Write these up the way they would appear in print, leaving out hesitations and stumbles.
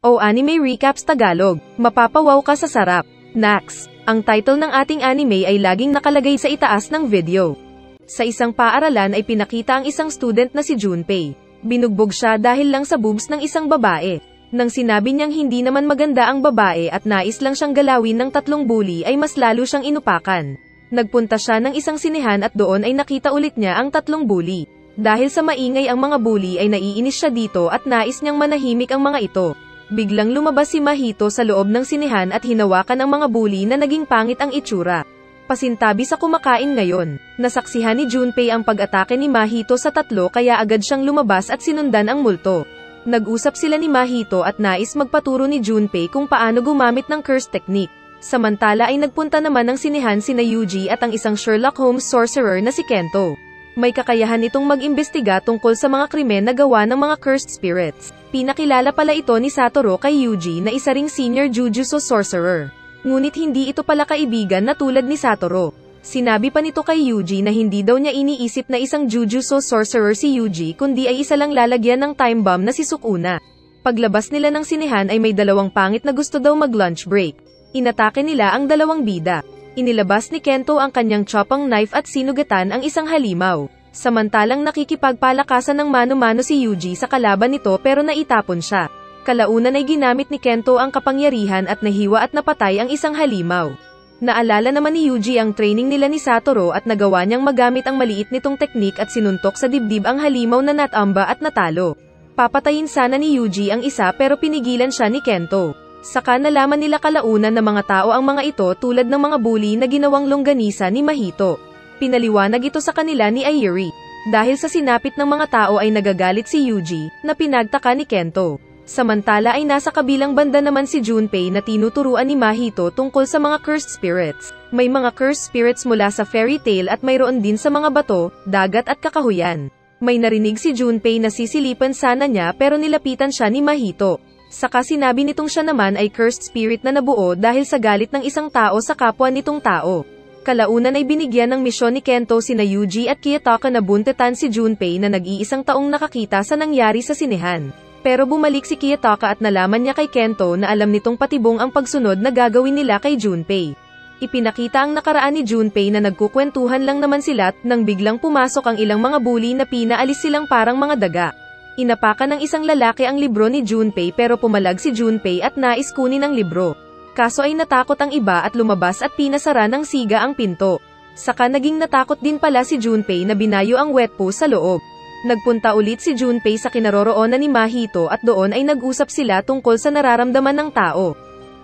O Anime Recaps Tagalog, mapapawaw ka sa sarap. Nax, ang title ng ating anime ay laging nakalagay sa itaas ng video. Sa isang paaralan ay pinakita ang isang student na si Junpei. Binugbog siya dahil lang sa boobs ng isang babae. Nang sinabi niyang hindi naman maganda ang babae at nais lang siyang galawin ng tatlong bully ay mas lalo siyang inupakan. Nagpunta siya ng isang sinehan at doon ay nakita ulit niya ang tatlong bully. Dahil sa maingay ang mga bully ay naiinis siya dito at nais niyang manahimik ang mga ito. Biglang lumabas si Mahito sa loob ng sinehan at hinawakan ang mga bully na naging pangit ang itsura. Pasintabi sa kumakain ngayon. Nasaksihan ni Junpei ang pag-atake ni Mahito sa tatlo kaya agad siyang lumabas at sinundan ang multo. Nag-usap sila ni Mahito at nais magpaturo ni Junpei kung paano gumamit ng curse technique. Samantala ay nagpunta naman ng sinehan sina Yuji at ang isang Sherlock Holmes sorcerer na si Kento. May kakayahan itong mag-imbestiga tungkol sa mga krimen na gawa ng mga cursed spirits. Pinakilala pala ito ni Satoru kay Yuji na isa ring senior Jujutsu sorcerer. Ngunit hindi ito pala kaibigan na tulad ni Satoru. Sinabi pa nito kay Yuji na hindi daw niya iniisip na isang Jujutsu sorcerer si Yuji kundi ay isa lang lalagyan ng time bomb na si Sukuna. Paglabas nila ng sinehan ay may dalawang pangit na gusto daw mag-lunch break. Inatake nila ang dalawang bida. Inilabas ni Kento ang kanyang choppang knife at sinugatan ang isang halimaw. Samantalang nakikipagpalakasan ng mano-mano si Yuji sa kalaban nito pero naitapon siya. Kalaunan ay ginamit ni Kento ang kapangyarihan at nahiwa at napatay ang isang halimaw. Naalala naman ni Yuji ang training nila ni Satoru at nagawa niyang magamit ang maliit nitong teknik at sinuntok sa dibdib ang halimaw na natamba at natalo. Papatayin sana ni Yuji ang isa pero pinigilan siya ni Kento. Saka nalaman nila kalaunan na mga tao ang mga ito tulad ng mga bully na ginawang longganisa ni Mahito. Pinaliwanag ito sa kanila ni Ayuri. Dahil sa sinapit ng mga tao ay nagagalit si Yuji, na pinagtaka ni Kento. Samantala ay nasa kabilang banda naman si Junpei na tinuturuan ni Mahito tungkol sa mga cursed spirits. May mga cursed spirits mula sa fairy tale at mayroon din sa mga bato, dagat at kakahuyan. May narinig si Junpei na sisilipan sana niya pero nilapitan siya ni Mahito. Saka sinabi nitong siya naman ay cursed spirit na nabuo dahil sa galit ng isang tao sa kapwa nitong tao. Kalaunan ay binigyan ng misyon ni Kento sina Yuji at Kiyotaka na buntetan si Junpei na nag-iisang taong nakakita sa nangyari sa sinehan. Pero bumalik si Kiyotaka at nalaman niya kay Kento na alam nitong patibong ang pagsunod na gagawin nila kay Junpei. Ipinakita ang nakaraan ni Junpei na nagkukwentuhan lang naman sila nang biglang pumasok ang ilang mga bully na pinaalis silang parang mga daga. Inapakan ng isang lalaki ang libro ni Junpei pero pumalag si Junpei at nais kunin ang libro. Kaso ay natakot ang iba at lumabas at pinasara ng siga ang pinto. Saka naging natakot din pala si Junpei na binayo ang wetpo sa loob. Nagpunta ulit si Junpei sa kinaroroonan ni Mahito at doon ay nag-usap sila tungkol sa nararamdaman ng tao.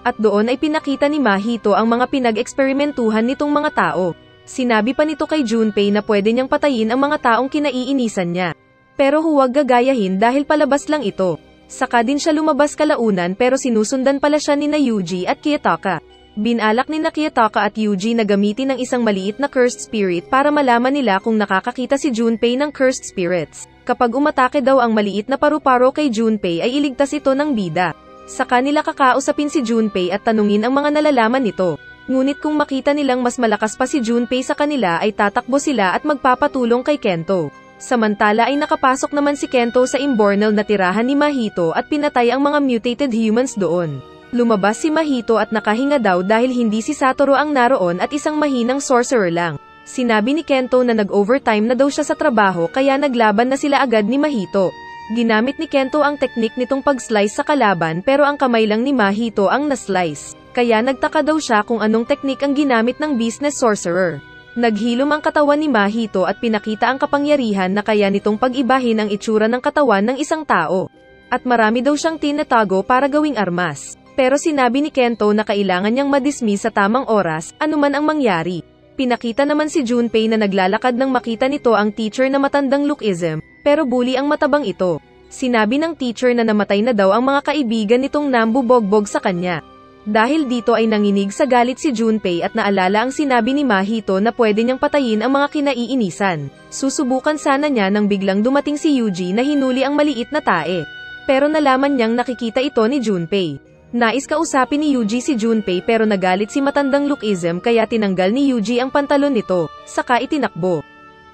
At doon ay pinakita ni Mahito ang mga pinag-eksperimentuhan nitong mga tao. Sinabi pa nito kay Junpei na pwede niyang patayin ang mga taong kinaiinisan niya. Pero huwag gagayahin dahil palabas lang ito. Saka din siya lumabas kalaunan pero sinusundan pala siya ni na Yuji at Kiyotaka. Binalak ni na Kiyotaka at Yuji na gamitin ng isang maliit na cursed spirit para malaman nila kung nakakakita si Junpei ng cursed spirits. Kapag umatake daw ang maliit na paru-paro kay Junpei ay iligtas ito ng bida. Saka nila kakausapin si Junpei at tanungin ang mga nalalaman nito. Ngunit kung makita nilang mas malakas pa si Junpei sa kanila ay tatakbo sila at magpapatulong kay Kento. Samantala ay nakapasok naman si Kento sa imbornal na tirahan ni Mahito at pinatay ang mga mutated humans doon. Lumabas si Mahito at nakahinga daw dahil hindi si Satoru ang naroon at isang mahinang sorcerer lang. Sinabi ni Kento na nag-overtime na daw siya sa trabaho kaya naglaban na sila agad ni Mahito. Ginamit ni Kento ang teknik nitong pag-slice sa kalaban pero ang kamay lang ni Mahito ang na-slice. Kaya nagtaka daw siya kung anong teknik ang ginamit ng business sorcerer. Naghilom ang katawan ni Mahito at pinakita ang kapangyarihan na kaya nitong pag-ibahin ang itsura ng katawan ng isang tao. At marami daw siyang tinatago para gawing armas. Pero sinabi ni Kento na kailangan niyang madismiss sa tamang oras, anuman ang mangyari. Pinakita naman si Junpei na naglalakad nang makita nito ang teacher na matandang lookism, pero bully ang matabang ito. Sinabi ng teacher na namatay na daw ang mga kaibigan nitong nambubogbog sa kanya. Dahil dito ay nanginig sa galit si Junpei at naalala ang sinabi ni Mahito na pwede niyang patayin ang mga kinaiinisan. Susubukan sana niya nang biglang dumating si Yuji na hinuli ang maliit na tae. Pero nalaman niyang nakikita ito ni Junpei. Nais kausapin ni Yuji si Junpei pero nagalit si matandang lookism kaya tinanggal ni Yuji ang pantalon nito, saka itinakbo.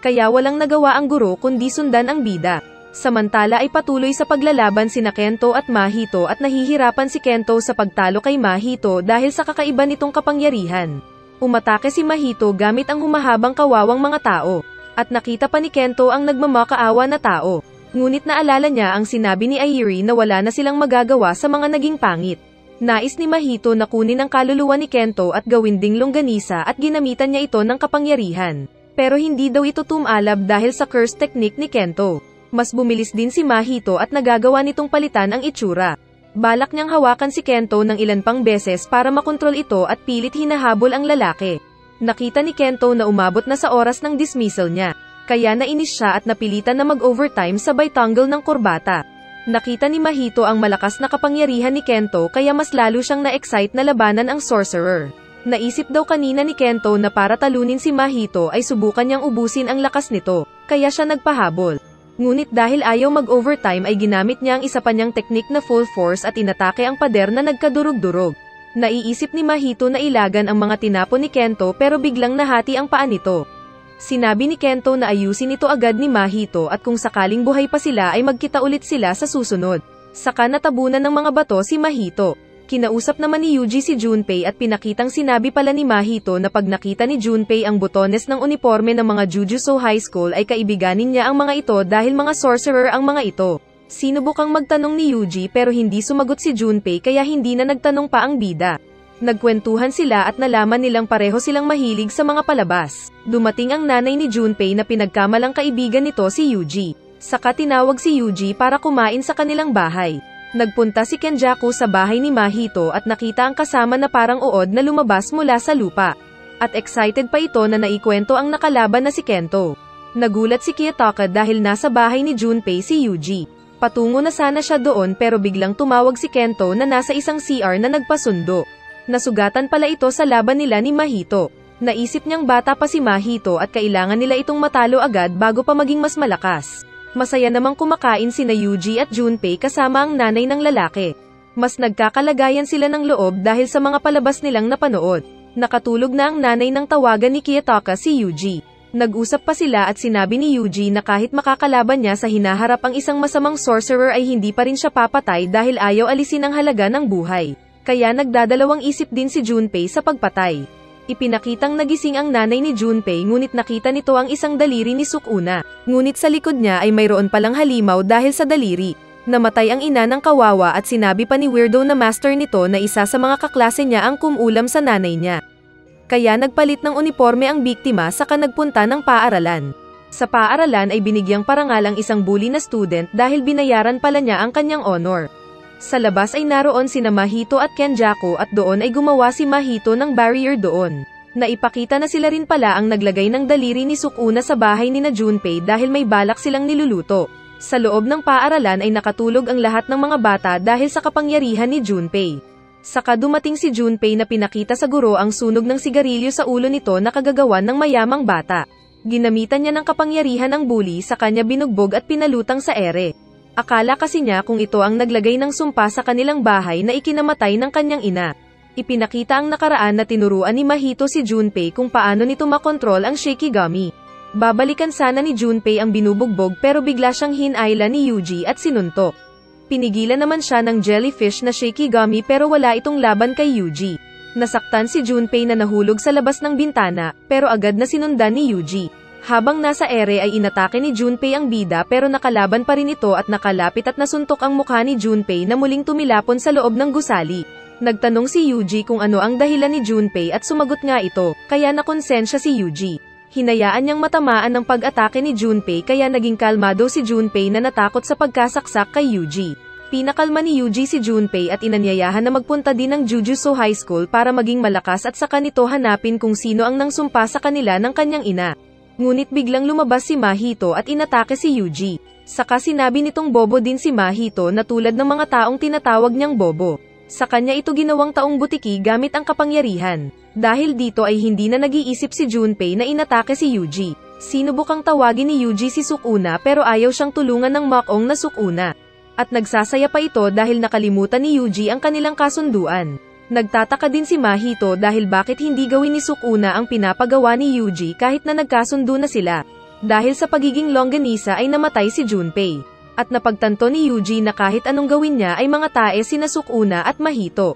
Kaya walang nagawa ang guro kundi sundan ang bida. Samantala ay patuloy sa paglalaban sina Kento at Mahito at nahihirapan si Kento sa pagtalo kay Mahito dahil sa kakaiba nitong kapangyarihan. Umatake si Mahito gamit ang humahabang kawawang mga tao. At nakita pa ni Kento ang nagmamakaawa na tao. Ngunit naalala niya ang sinabi ni Airi na wala na silang magagawa sa mga naging pangit. Nais ni Mahito na kunin ang kaluluwa ni Kento at gawin ding longganisa at ginamitan niya ito ng kapangyarihan. Pero hindi daw ito tumalab dahil sa curse technique ni Kento. Mas bumilis din si Mahito at nagagawa nitong palitan ang itsura. Balak niyang hawakan si Kento ng ilan pang beses para makontrol ito at pilit hinahabol ang lalaki. Nakita ni Kento na umabot na sa oras ng dismissal niya. Kaya nainis siya at napilitan na mag-overtime sabay tanggal ng kurbata. Nakita ni Mahito ang malakas na kapangyarihan ni Kento kaya mas lalo siyang na-excite na labanan ang sorcerer. Naisip daw kanina ni Kento na para talunin si Mahito ay subukan niyang ubusin ang lakas nito, kaya siya nagpahabol. Ngunit dahil ayaw mag-overtime ay ginamit niya ang isa pa niyang teknik na full force at inatake ang pader na nagkadurog-durog. Naiisip ni Mahito na ilagan ang mga tinapon ni Kento pero biglang nahati ang paa nito. Sinabi ni Kento na ayusin ito agad ni Mahito at kung sakaling buhay pa sila ay magkita ulit sila sa susunod. Saka natabunan ng mga bato si Mahito. Kinausap naman ni Yuji si Junpei at pinakitang sinabi pala ni Mahito na pag nakita ni Junpei ang botones ng uniforme ng mga Jujutsu High School ay kaibiganin niya ang mga ito dahil mga sorcerer ang mga ito. Sinubukang magtanong ni Yuji pero hindi sumagot si Junpei kaya hindi na nagtanong pa ang bida. Nagkwentuhan sila at nalaman nilang pareho silang mahilig sa mga palabas. Dumating ang nanay ni Junpei na pinagkamalang kaibigan nito si Yuji. Saka tinawag si Yuji para kumain sa kanilang bahay. Nagpunta si Kenjaku sa bahay ni Mahito at nakita ang kasama na parang uod na lumabas mula sa lupa. At excited pa ito na naikwento ang nakalaban na si Kento. Nagulat si Kiyotaka dahil nasa bahay ni Junpei si Yuji. Patungo na sana siya doon pero biglang tumawag si Kento na nasa isang CR na nagpasundo. Nasugatan pala ito sa laban nila ni Mahito. Naisip niyang bata pa si Mahito at kailangan nila itong matalo agad bago pa maging mas malakas. Masaya namang kumakain sina Yuji at Junpei kasama ang nanay ng lalaki. Mas nagkakalagayan sila ng loob dahil sa mga palabas nilang napanood. Nakatulog na ang nanay ng tawagan ni Kiyotaka si Yuji. Nag-usap pa sila at sinabi ni Yuji na kahit makakalaban niya sa hinaharap ang isang masamang sorcerer ay hindi pa rin siya papatay dahil ayaw alisin ang halaga ng buhay. Kaya nagdadalawang isip din si Junpei sa pagpatay. Ipinakitang nagising ang nanay ni Junpei ngunit nakita nito ang isang daliri ni Sukuna. Ngunit sa likod niya ay mayroon palang halimaw dahil sa daliri. Namatay ang ina ng kawawa at sinabi pa ni Weirdo na master nito na isa sa mga kaklase niya ang kumulam sa nanay niya. Kaya nagpalit ng uniforme ang biktima saka nagpunta ng paaralan. Sa paaralan ay binigyang parangal ang isang bully na student dahil binayaran pala niya ang kanyang honor. Sa labas ay naroon sina Mahito at Kenjaku at doon ay gumawa si Mahito ng barrier doon. Naipakita na sila rin pala ang naglagay ng daliri ni Sukuna sa bahay ni na Junpei dahil may balak silang niluluto. Sa loob ng paaralan ay nakatulog ang lahat ng mga bata dahil sa kapangyarihan ni Junpei. Saka dumating si Junpei na pinakita sa guro ang sunog ng sigarilyo sa ulo nito na kagagawan ng mayamang bata. Ginamitan niya ng kapangyarihan ang bully sa kanya binugbog at pinalutang sa ere. Akala kasi niya kung ito ang naglagay ng sumpa sa kanilang bahay na ikinamatay ng kanyang ina. Ipinakita ang nakaraan na tinuruan ni Mahito si Junpei kung paano nito makontrol ang Shikigami. Babalikan sana ni Junpei ang binubugbog pero bigla siyang hinayla ni Yuji at sinuntok. Pinigilan naman siya ng jellyfish na Shikigami pero wala itong laban kay Yuji. Nasaktan si Junpei na nahulog sa labas ng bintana pero agad na sinundan ni Yuji. Habang nasa ere ay inatake ni Junpei ang bida pero nakalaban pa rin ito at nakalapit at nasuntok ang mukha ni Junpei na muling tumilapon sa loob ng gusali. Nagtanong si Yuji kung ano ang dahilan ni Junpei at sumagot nga ito, kaya nakonsensya si Yuji. Hinayaan niyang matamaan ng pag-atake ni Junpei kaya naging kalmado si Junpei na natakot sa pagkasaksak kay Yuji. Pinakalma ni Yuji si Junpei at inanyayahan na magpunta din ng Jujutsu High School para maging malakas at saka nito hanapin kung sino ang nangsumpa sa kanila ng kanyang ina. Ngunit biglang lumabas si Mahito at inatake si Yuji. Saka sinabi nitong bobo din si Mahito na tulad ng mga taong tinatawag niyang bobo. Sa kanya ito ginawang taong butiki gamit ang kapangyarihan. Dahil dito ay hindi na nag-iisip si Junpei na inatake si Yuji. Sinubukang tawagin ni Yuji si Sukuna pero ayaw siyang tulungan ng makong na Sukuna. At nagsasaya pa ito dahil nakalimutan ni Yuji ang kanilang kasunduan. Nagtataka din si Mahito dahil bakit hindi gawin ni Sukuna ang pinapagawa ni Yuji kahit na nagkasundo na sila. Dahil sa pagiging longganisa ay namatay si Junpei. At napagtanto ni Yuji na kahit anong gawin niya ay mga tae sina Sukuna at Mahito.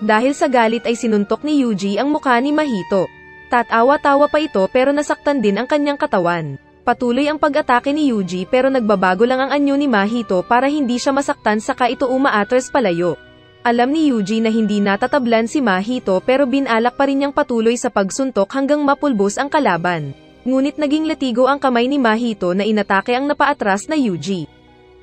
Dahil sa galit ay sinuntok ni Yuji ang mukha ni Mahito. Tatawa-tawa pa ito pero nasaktan din ang kanyang katawan. Patuloy ang pag-atake ni Yuji pero nagbabago lang ang anyo ni Mahito para hindi siya masaktan saka ito umaatras palayo. Alam ni Yuji na hindi natatablan si Mahito pero binalak pa rin niyang patuloy sa pagsuntok hanggang mapulbos ang kalaban. Ngunit naging latigo ang kamay ni Mahito na inatake ang napaatras na Yuji.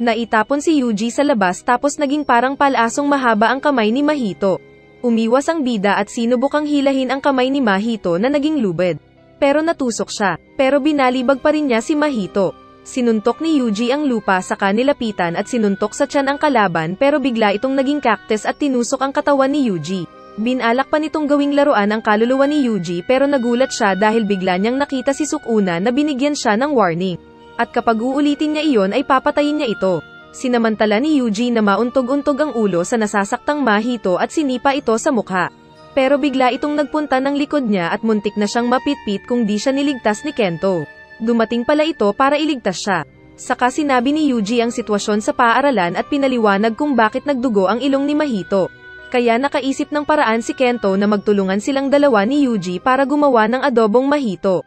Naitapon si Yuji sa labas tapos naging parang palasong mahaba ang kamay ni Mahito. Umiwas ang bida at sinubukang hilahin ang kamay ni Mahito na naging lubid. Pero natusok siya, pero binalibag pa rin niya si Mahito. Sinuntok ni Yuji ang lupa sa kanilapitan at sinuntok sa tiyan ang kalaban pero bigla itong naging cactus at tinusok ang katawan ni Yuji. Binalak pa nitong gawing laruan ang kaluluwa ni Yuji pero nagulat siya dahil bigla niyang nakita si Sukuna na binigyan siya ng warning. At kapag uulitin niya iyon ay papatayin niya ito. Sinamantala ni Yuji na mauntog-untog ang ulo sa nasasaktang Mahito at sinipa ito sa mukha. Pero bigla itong nagpunta ng likod niya at muntik na siyang mapitpit kung di siya niligtas ni Kento. Dumating pala ito para iligtas siya. Saka sinabi ni Yuji ang sitwasyon sa paaralan at pinaliwanag kung bakit nagdugo ang ilong ni Mahito. Kaya nakaisip ng paraan si Kento na magtulungan silang dalawa ni Yuji para gumawa ng adobong Mahito.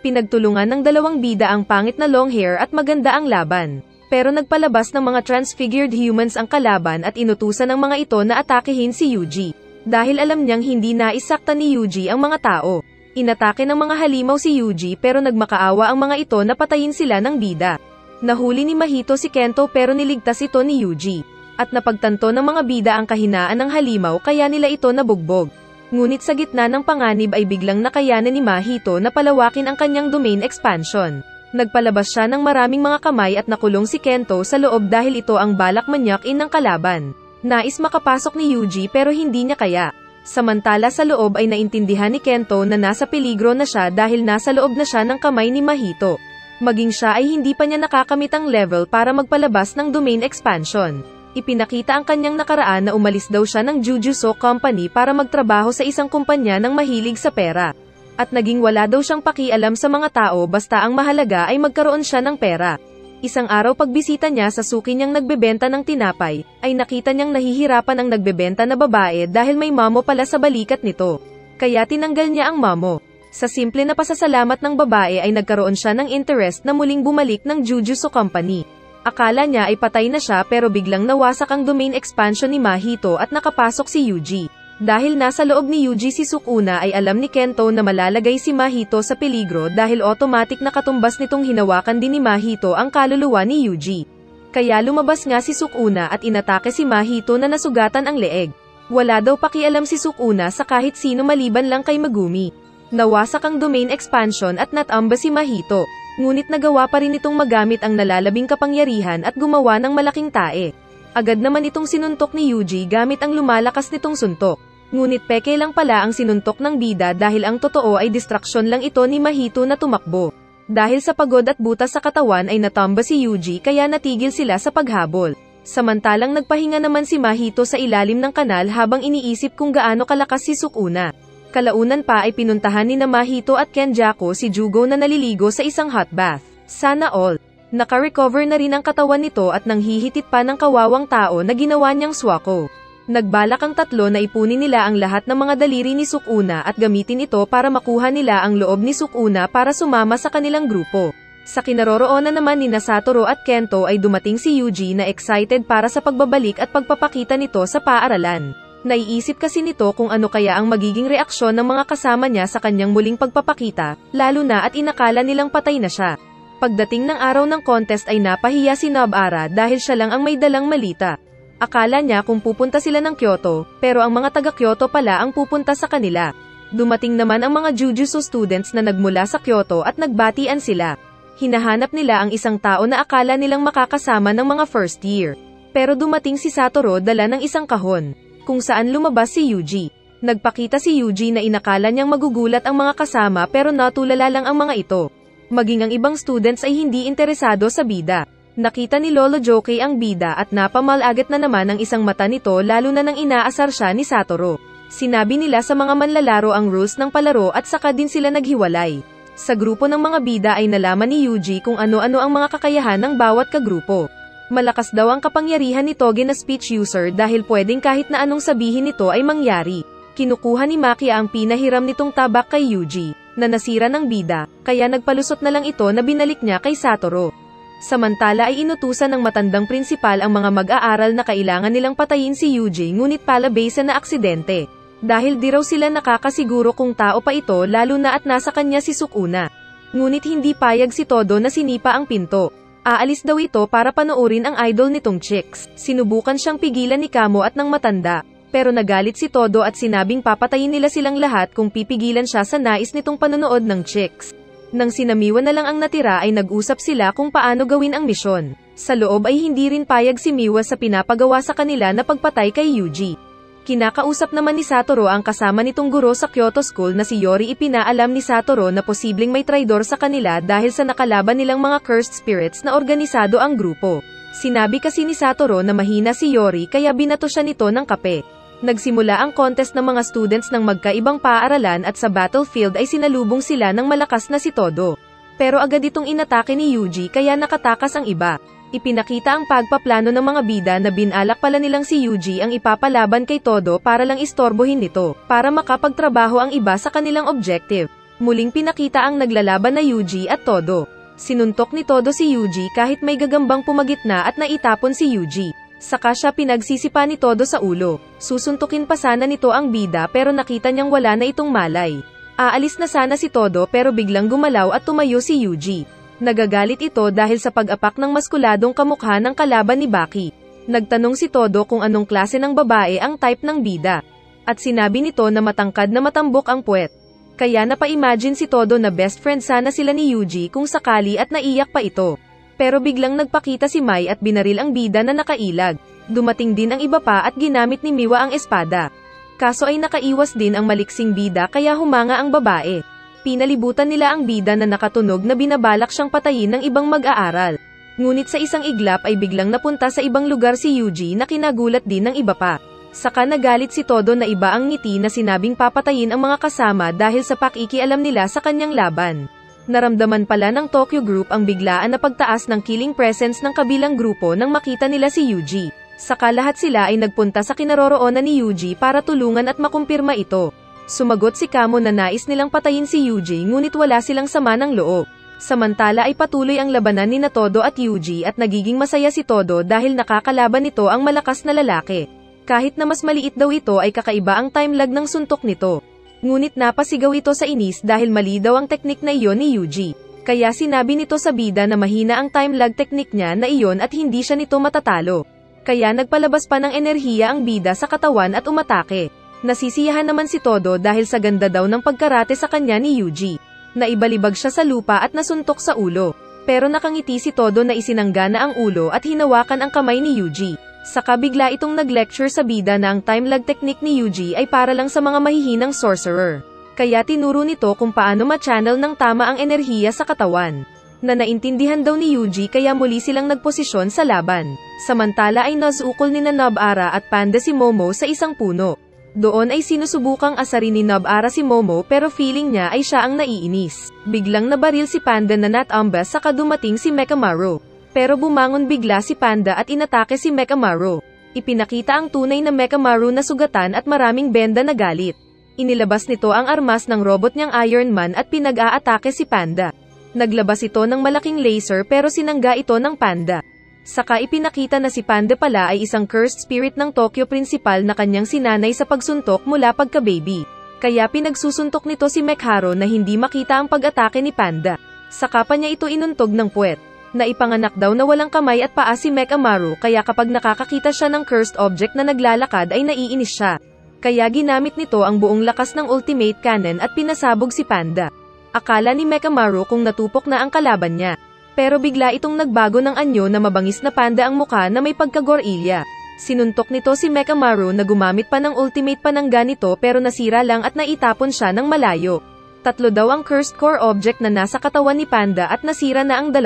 Pinagtulungan ng dalawang bida ang pangit na long hair at maganda ang laban. Pero nagpalabas ng mga transfigured humans ang kalaban at inutusan ng mga ito na atakehin si Yuji. Dahil alam niyang hindi naisakta ni Yuji ang mga tao. Inatake ng mga halimaw si Yuji pero nagmakaawa ang mga ito na patayin sila ng bida. Nahuli ni Mahito si Kento pero niligtas ito ni Yuji. At napagtanto ng mga bida ang kahinaan ng halimaw kaya nila ito nabugbog. Ngunit sa gitna ng panganib ay biglang nakayanan ni Mahito na palawakin ang kanyang domain expansion. Nagpalabas siya ng maraming mga kamay at nakulong si Kento sa loob dahil ito ang balak manyakin ng kalaban. Nais makapasok ni Yuji pero hindi niya kaya. Samantala sa loob ay naintindihan ni Kento na nasa peligro na siya dahil nasa loob na siya ng kamay ni Mahito. Maging siya ay hindi pa niya nakakamit ang level para magpalabas ng domain expansion. Ipinakita ang kanyang nakaraan na umalis daw siya ng Jujutsu Company para magtrabaho sa isang kumpanya ng mahilig sa pera. At naging wala daw siyang pakialam sa mga tao basta ang mahalaga ay magkaroon siya ng pera. Isang araw pagbisita niya sa suki niyang nagbebenta ng tinapay, ay nakita niyang nahihirapan ang nagbebenta na babae dahil may mamo pala sa balikat nito. Kaya tinanggal niya ang mamo. Sa simple na pasasalamat ng babae ay nagkaroon siya ng interest na muling bumalik ng Jujutsu Company. Akala niya ay patay na siya pero biglang nawasak ang domain expansion ni Mahito at nakapasok si Yuji. Dahil nasa loob ni Yuji si Sukuna ay alam ni Kento na malalagay si Mahito sa peligro dahil automatic na katumbas nitong hinawakan din ni Mahito ang kaluluwa ni Yuji. Kaya lumabas nga si Sukuna at inatake si Mahito na nasugatan ang leeg. Wala daw pakialam si Sukuna sa kahit sino maliban lang kay Megumi. Nawasak ang domain expansion at natamba si Mahito. Ngunit nagawa pa rin itong magamit ang nalalabing kapangyarihan at gumawa ng malaking tae. Agad naman itong sinuntok ni Yuji gamit ang lumalakas nitong suntok. Ngunit peke lang pala ang sinuntok ng bida dahil ang totoo ay distraksyon lang ito ni Mahito na tumakbo. Dahil sa pagod at butas sa katawan ay natamba si Yuji kaya natigil sila sa paghabol. Samantalang nagpahinga naman si Mahito sa ilalim ng kanal habang iniisip kung gaano kalakas si Sukuna. Kalaunan pa ay pinuntahan ni Mahito at Kenjaku si Jugo na naliligo sa isang hot bath. Sana all. Naka-recover na rin ang katawan nito at nanghihitit pa ng kawawang tao na ginawa niyang swako. Nagbalak ang tatlo na ipunin nila ang lahat ng mga daliri ni Sukuna at gamitin ito para makuha nila ang loob ni Sukuna para sumama sa kanilang grupo. Sa kinaroroonan naman ni Satoru at Kento ay dumating si Yuji na excited para sa pagbabalik at pagpapakita nito sa paaralan. Naiisip kasi nito kung ano kaya ang magiging reaksyon ng mga kasama niya sa kanyang muling pagpapakita, lalo na at inakala nilang patay na siya. Pagdating ng araw ng contest ay napahiya si Nobara dahil siya lang ang may dalang malita. Akala niya kung pupunta sila ng Kyoto, pero ang mga taga-Kyoto pala ang pupunta sa kanila. Dumating naman ang mga Jujutsu students na nagmula sa Kyoto at nagbatian sila. Hinahanap nila ang isang tao na akala nilang makakasama ng mga first year. Pero dumating si Satoru dala ng isang kahon, kung saan lumabas si Yuji. Nagpakita si Yuji na inakala niyang magugulat ang mga kasama pero natulala lang ang mga ito. Maging ang ibang students ay hindi interesado sa bida. Nakita ni Lolo Jockey ang bida at napamalagat na naman ang isang mata nito lalo na nang inaasar siya ni Satoru. Sinabi nila sa mga manlalaro ang rules ng palaro at saka din sila naghiwalay. Sa grupo ng mga bida ay nalaman ni Yuji kung ano-ano ang mga kakayahan ng bawat kagrupo. Malakas daw ang kapangyarihan ni Toge na speech user dahil pwedeng kahit na anong sabihin nito ay mangyari. Kinukuha ni Makia ang pinahiram nitong tabak kay Yuji, na nasira ng bida, kaya nagpalusot na lang ito na binalik niya kay Satoru. Samantala ay inutusan ng matandang prinsipal ang mga mag-aaral na kailangan nilang patayin si Yuji ngunit palabasa na aksidente. Dahil di raw sila nakakasiguro kung tao pa ito lalo na at nasa kanya si Sukuna. Ngunit hindi payag si Todo na sinipa ang pinto. Aalis daw ito para panoorin ang idol nitong chicks. Sinubukan siyang pigilan ni Kamo at ng matanda, pero nagalit si Todo at sinabing papatayin nila silang lahat kung pipigilan siya sa nais nitong panonood ng chicks. Nang sinamiwan na lang ang natira ay nag-usap sila kung paano gawin ang misyon. Sa loob ay hindi rin payag si Miwa sa pinapagawa sa kanila na pagpatay kay Yuji. Kinakausap naman ni Satoru ang kasama nitong guro sa Kyoto School na si Yori. Ipinaalam ni Satoru na posibleng may traidor sa kanila dahil sa nakalaban nilang mga cursed spirits na organisado ang grupo. Sinabi kasi ni Satoru na mahina si Yori kaya binato siya nito ng kape. Nagsimula ang contest ng mga students ng magkaibang paaralan at sa battlefield ay sinalubong sila ng malakas na si Todo. Pero agad itong inatake ni Yuji kaya nakatakas ang iba. Ipinakita ang pagpaplano ng mga bida na binalak pala nilang si Yuji ang ipapalaban kay Todo para lang istorbohin nito, para makapagtrabaho ang iba sa kanilang objective. Muling pinakita ang naglalaban na Yuji at Todo. Sinuntok ni Todo si Yuji kahit may gagambang pumagitna at naitapon si Yuji. Saka siya pinagsisipa ni Todo sa ulo. Susuntukin pa sana nito ang bida pero nakita niyang wala na itong malay. Aalis na sana si Todo pero biglang gumalaw at tumayo si Yuji. Nagagalit ito dahil sa pag-apak ng maskuladong kamukha ng kalaban ni Baki. Nagtanong si Todo kung anong klase ng babae ang type ng bida. At sinabi nito na matangkad na matambok ang puwet. Kaya napa-imagine si Todo na best friend sana sila ni Yuji kung sakali at naiyak pa ito. Pero biglang nagpakita si Mai at binaril ang bida na nakailag. Dumating din ang iba pa at ginamit ni Miwa ang espada. Kaso ay nakaiwas din ang maliksing bida kaya humanga ang babae. Pinalibutan nila ang bida na nakatunog na binabalak siyang patayin ng ibang mag-aaral. Ngunit sa isang iglap ay biglang napunta sa ibang lugar si Yuji na kinagulat din ng iba pa. Saka nagalit si Todo na iba ang ngiti na sinabing papatayin ang mga kasama dahil sa pakikialam nila sa kanyang laban. Naramdaman pala ng Tokyo Group ang biglaan na pagtaas ng killing presence ng kabilang grupo nang makita nila si Yuji. Saka lahat sila ay nagpunta sa kinaroroonan ni Yuji para tulungan at makumpirma ito. Sumagot si Kamo na nais nilang patayin si Yuji ngunit wala silang sama ng loob. Samantala ay patuloy ang labanan ni Todo at Yuji at nagiging masaya si Todo dahil nakakalaban nito ang malakas na lalaki. Kahit na mas maliit daw ito ay kakaiba ang time lag ng suntok nito. Ngunit napasigaw ito sa inis dahil mali daw ang teknik na iyon ni Yuji. Kaya sinabi nito sa bida na mahina ang time lag teknik niya na iyon at hindi siya nito matatalo. Kaya nagpalabas pa ng enerhiya ang bida sa katawan at umatake. Nasisiyahan naman si Todo dahil sa ganda daw ng pagkarate sa kanya ni Yuji. Naibalibag siya sa lupa at nasuntok sa ulo. Pero nakangiti si Todo na isinangga na ang ulo at hinawakan ang kamay ni Yuji. Saka bigla itong nag-lecture sa bida na ang time lag technique ni Yuji ay para lang sa mga mahihinang sorcerer. Kaya tinuro nito kung paano ma-channel ng tama ang enerhiya sa katawan. Na naintindihan daw ni Yuji kaya muli silang nagposisyon sa laban. Samantala ay nasukol ni Nobara at Panda si Momo sa isang puno. Doon ay sinusubukang asarin ni Nobara si Momo pero feeling niya ay siya ang naiinis. Biglang nabaril si Panda na natambas saka dumating si Mekamaru. Pero bumangon bigla si Panda at inatake si Mekamaru. Ipinakita ang tunay na Mekamaru na sugatan at maraming benda na galit. Inilabas nito ang armas ng robot niyang Iron Man at pinag-aatake si Panda. Naglabas ito ng malaking laser pero sinangga ito ng Panda. Saka ipinakita na si Panda pala ay isang cursed spirit ng Tokyo Principal na kanyang sinanay sa pagsuntok mula pagka-baby. Kaya pinagsusuntok nito si Mekharu na hindi makita ang pag-atake ni Panda. Saka pa niya ito inuntog ng puwet. Naipanganak daw na walang kamay at paa si Mekamaru kaya kapag nakakakita siya ng cursed object na naglalakad ay naiinis siya. Kaya ginamit nito ang buong lakas ng ultimate cannon at pinasabog si Panda. Akala ni Mekamaru kung natupok na ang kalaban niya. Pero bigla itong nagbago ng anyo na mabangis na panda ang muka na may pagka-gorilya. Sinuntok nito si Mekamaru na gumamit pa ng ultimate panangga nito pero nasira lang at naitapon siya ng malayo. 3 daw ang cursed core object na nasa katawan ni Panda at nasira na ang 2.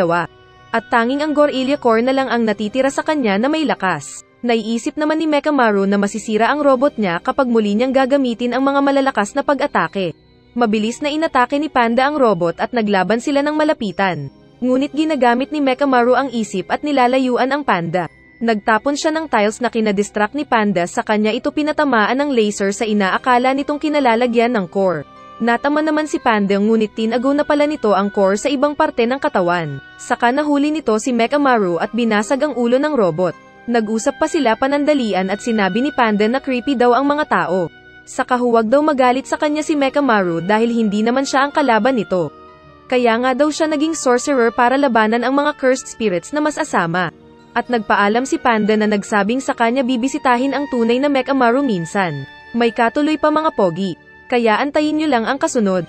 At tanging ang Gorilya Core na lang ang natitira sa kanya na may lakas. Naiisip naman ni Mekamaru na masisira ang robot niya kapag muli niyang gagamitin ang mga malalakas na pag-atake. Mabilis na inatake ni Panda ang robot at naglaban sila ng malapitan. Ngunit ginagamit ni Mekamaru ang isip at nilalayuan ang panda. Nagtapon siya ng tiles na kinadistract ni Panda, sa kanya ito pinatamaan ng laser sa inaakala nitong kinalalagyan ng core. Natama naman si Panda, ngunit tinago na pala nito ang core sa ibang parte ng katawan. Saka nahuli nito si Mekamaru at binasag ang ulo ng robot. Nag-usap pa sila panandalian at sinabi ni Panda na creepy daw ang mga tao. Saka huwag daw magalit sa kanya si Mekamaru dahil hindi naman siya ang kalaban nito. Kaya nga daw siya naging sorcerer para labanan ang mga cursed spirits na mas asama. At nagpaalam si Panda na nagsabing sa kanya bibisitahin ang tunay na Mekamaru minsan. May katuloy pa mga pogi. Kaya antayin nyo lang ang kasunod.